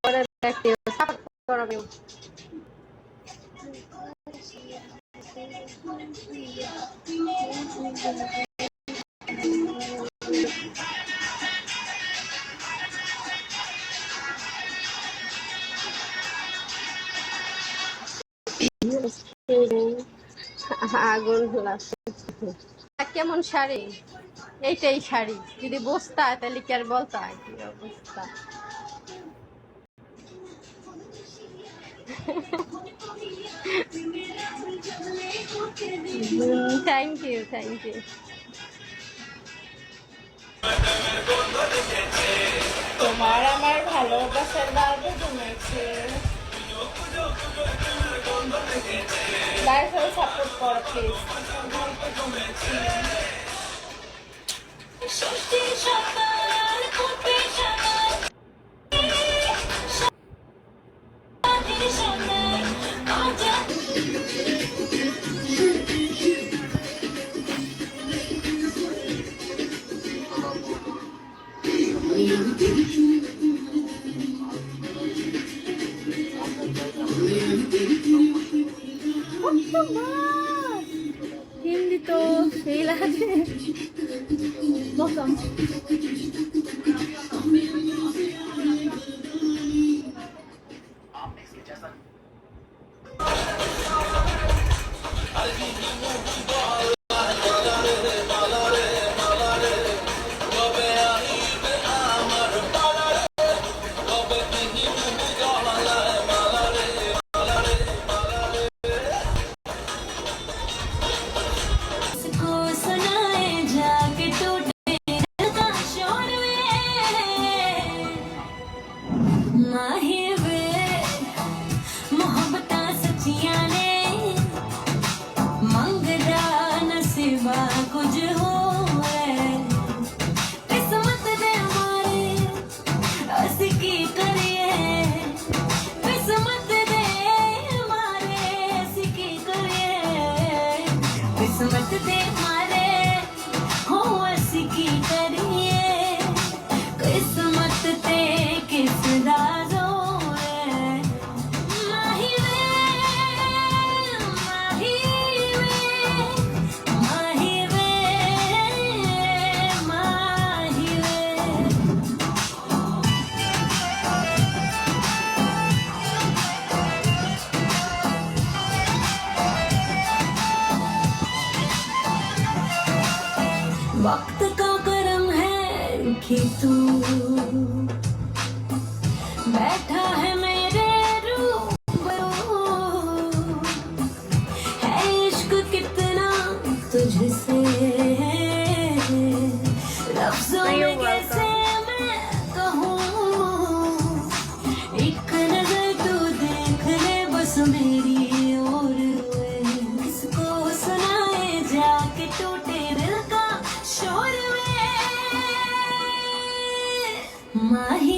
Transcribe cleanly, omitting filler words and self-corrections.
পরে দেখতে সাপোর্ট করবে। আগুন লাগছে। কেমন শাড়ি? এইটাই শাড়ি, যদি বসতা তাহলে কি আর বলতা কি অবস্থা। Thank you, thank you. তোমার আমার ভালোবাসার বাঁধ জমেছে, লাইফেও সাপোর্ট করো প্লিজ। হিন্দি তো সেই লাগে। किस्मत दे मारे हो असकी करिए, किस्मत ते किस राजो है। माही वे माही वे माही वे माही वे। वक्त का करम है कि तू बैठा है मेरे रूबरू, है इश्क कितना तुझसे, लफ्जों में कैसे मैं कहूँ। एक नजर तू देख ले बस मेरी ओर, किसको सुनाए जाके टूटे दिल का शोर में। माही